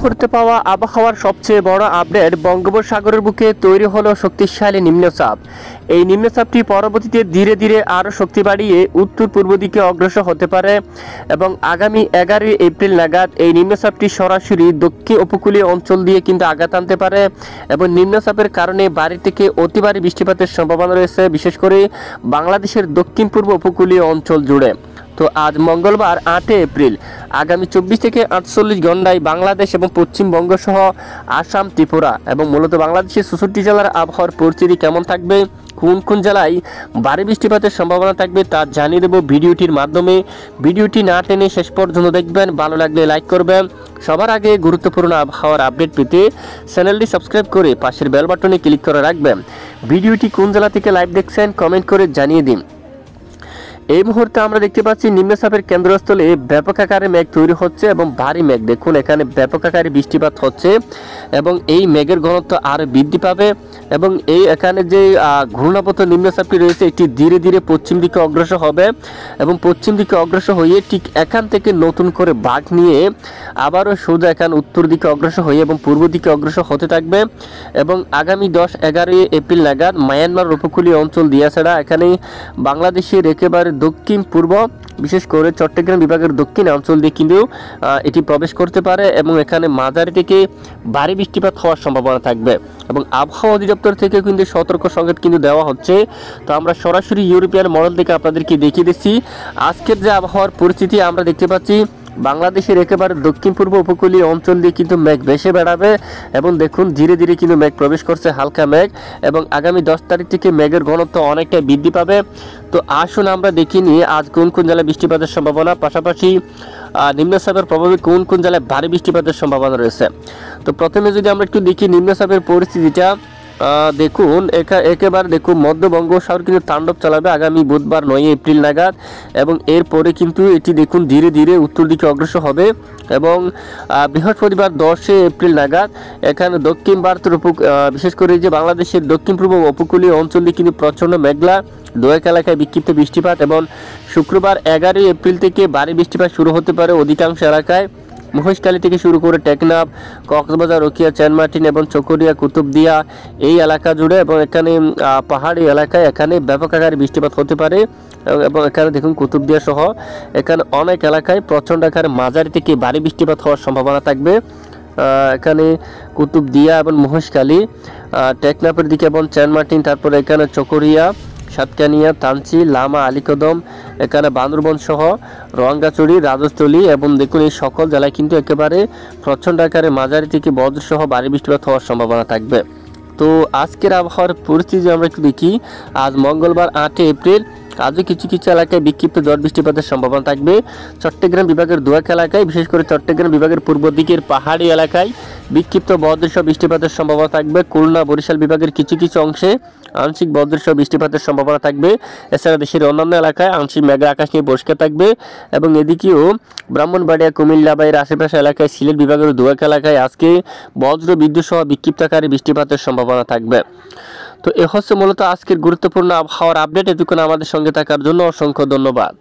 মুহূর্তে পাওয়া আবহাওয়ার সবচেয়ে বড় আপডেট, বঙ্গোপসাগরের বুকে তৈরি হলো শক্তিশালী নিম্নচাপ। এই নিম্নচাপটি পরবর্তীতে ধীরে ধীরে আরও শক্তি বাড়িয়ে উত্তর পূর্ব দিকে অগ্রসর হতে পারে এবং আগামী 11 এপ্রিল নাগাদ এই নিম্নচাপটি সরাসরি দক্ষিণ উপকূলীয় অঞ্চল দিয়ে কিন্তু আঘাত আনতে পারে এবং নিম্নচাপের কারণে ভারী থেকে অতি ভারী বৃষ্টিপাতের সম্ভাবনা রয়েছে, বিশেষ করে বাংলাদেশের দক্ষিণ পূর্ব উপকূলীয় অঞ্চল জুড়ে। তো আজ মঙ্গলবার 8 এপ্রিল আগামী 24 থেকে 48 ঘন্টায় বাংলাদেশ এবং পশ্চিমবঙ্গ সহ আসাম, ত্রিপুরা এবং মূলত বাংলাদেশের 64 জেলার আবহাওয়ার পরিস্থিতি কেমন থাকবে, কোন কোন জেলায় ভারী বৃষ্টিপাতের সম্ভাবনা থাকবে তা জানিয়ে দেব ভিডিওটির মাধ্যমে। ভিডিওটি না টেনে শেষ পর্যন্ত দেখবেন, ভালো লাগলে লাইক করবেন। সবার আগে গুরুত্বপূর্ণ আবহাওয়ার আপডেট পেতে চ্যানেলটি সাবস্ক্রাইব করে পাশের বেল বাটনে ক্লিক করে রাখবেন। ভিডিওটি কোন জেলা থেকে লাইভ দেখছেন কমেন্ট করে জানিয়ে দিন। এই মুহূর্তে আমরা দেখতে পাচ্ছি নিম্নচাপের কেন্দ্রস্থলে ব্যাপক আকারে মেঘ তৈরি হচ্ছে এবং ভারী মেঘ, দেখুন এখানে ব্যাপক আকারে বৃষ্টিপাত হচ্ছে এবং এই মেঘের ঘনত্ব আরও বৃদ্ধি পাবে এবং এখানে যে ঘূর্ণাবর্ত নিম্নচাপটি রয়েছে এটি ধীরে ধীরে পশ্চিম দিকে অগ্রসর হবে এবং পশ্চিম দিকে অগ্রসর হয়ে ঠিক এখান থেকে নতুন করে বাঁক নিয়ে আবারও সোজা এখানে উত্তর দিকে অগ্রসর হয়ে এবং পূর্ব দিকে অগ্রসর হতে থাকবে এবং আগামী 10-11 এপ্রিল নাগাদ মায়ানমার উপকূলীয় অঞ্চল দিয়াছাড়া এখানে বাংলাদেশের একেবারে দক্ষিণ পূর্ব, বিশেষ করে চট্টগ্রাম বিভাগের দক্ষিণ অঞ্চল দিয়ে কিন্তু এটি প্রবেশ করতে পারে এবং এখানে মাঝারি থেকে ভারী বৃষ্টিপাত হওয়ার সম্ভাবনা থাকবে এবং আবহাওয়া অধিদপ্তর থেকে কিন্তু সতর্ক সংকেত কিন্তু দেওয়া হচ্ছে। তো আমরা সরাসরি ইউরোপিয়ান মডেল থেকে আপনাদেরকে দেখিয়ে দিচ্ছি আজকের যে আবহাওয়ার পরিস্থিতি আমরা দেখতে পাচ্ছি। বাংলাদেশের একেবারে দক্ষিণ পূর্ব উপকূলীয় অঞ্চল দিয়ে কিন্তু মেঘ ভেসে বেড়াবে এবং দেখুন ধীরে ধীরে কিন্তু মেঘ প্রবেশ করছে, হালকা মেঘ, এবং আগামী 10 তারিখ থেকে মেঘের ঘনত্ব অনেকটা বৃদ্ধি পাবে। তো আসুন আমরা দেখি নিয়ে আজ কোন কোন জেলায় বৃষ্টিপাতের সম্ভাবনা, পাশাপাশি নিম্নচাপের প্রভাবে কোন কোন জেলায় ভারী বৃষ্টিপাতের সম্ভাবনা রয়েছে। তো প্রথমে যদি আমরা একটু দেখি নিম্নচাপের পরিস্থিতিটা, দেখুন একেবারে দেখুন মধ্য বঙ্গোপসাগর কিন্তু তাণ্ডব চালাবে আগামী বুধবার 9 এপ্রিল নাগাদ এবং এরপরে কিন্তু এটি দেখুন ধীরে ধীরে উত্তর দিকে অগ্রসর হবে এবং বৃহস্পতিবার 10 এপ্রিল নাগাদ এখানে দক্ষিণ ভারতের বিশেষ করে যে বাংলাদেশের দক্ষিণ পূর্ব উপকূলীয় অঞ্চলে কিন্তু প্রচণ্ড মেঘলা, দু-এক এলাকায় বিক্ষিপ্ত বৃষ্টিপাত এবং শুক্রবার 11 এপ্রিল থেকে ভারী বৃষ্টিপাত শুরু হতে পারে অধিকাংশ এলাকায়। মহেশখালী থেকে শুরু করে টেকনাফ, কক্সবাজার, রকিয়া, সেন্ট মার্টিন এবং চকরিয়া, কুতুবদিয়া এই এলাকা জুড়ে এবং এখানে পাহাড়ি এলাকায় এখানে ব্যাপক আকারে বৃষ্টিপাত হতে পারে এবং এখানে দেখুন কুতুবদিয়া সহ এখানে অনেক এলাকায় প্রচণ্ড আকারে মাঝারি থেকে ভারী বৃষ্টিপাত হওয়ার সম্ভাবনা থাকবে। এখানে কুতুবদিয়া এবং মহেশখালী, টেকনাফের দিকে এবং সেন্ট মার্টিন, তারপরে এখানে চকরিয়া, সাতকানিয়া, তানচি, লামা, আলীকদম, এখানে বান্দরবন সহ রঙ্গাচুরি, রাজস্থলী এবং দেখুন এই সকল জেলায় কিন্তু একেবারে প্রচণ্ড আকারে মাঝারি থেকে বজ্রসহ ভারী বৃষ্টিপাত হওয়ার সম্ভাবনা থাকবে। তো আজকের আবহাওয়ার পরিস্থিতি আমরা একটু দেখি। আজ মঙ্গলবার 8 এপ্রিল আজও কিছু কিছু এলাকায় বিক্ষিপ্ত ঝড় বৃষ্টিপাতের সম্ভাবনা থাকবে। চট্টগ্রাম বিভাগের দু-এক এলাকায়, বিশেষ করে চট্টগ্রাম বিভাগের পূর্ব দিকের পাহাড়ি এলাকায় বিক্ষিপ্ত বজ্রসহ বৃষ্টিপাতের সম্ভাবনা থাকবে। খুলনা, বরিশাল বিভাগের কিছু কিছু অংশে আংশিক বজ্রসহ বৃষ্টিপাতের সম্ভাবনা থাকবে। এছাড়া দেশের অন্যান্য এলাকায় আংশিক মেঘলা আকাশ নিয়ে বর্ষা থাকবে এবং এদিকেও ব্রাহ্মণবাড়িয়া, কুমিল্লা বা এর আশেপাশে এলাকায়, সিলেট বিভাগের দু-এক এলাকায় আজকে বজ্র বিদ্যুৎ সহ বিক্ষিপ্ত আকারে বৃষ্টিপাতের সম্ভাবনা থাকবে। তো এ হচ্ছে মূলত আজকের গুরুত্বপূর্ণ আবহাওয়ার আপডেট। এতক্ষণ আমাদের সঙ্গে থাকার জন্য অসংখ্য ধন্যবাদ।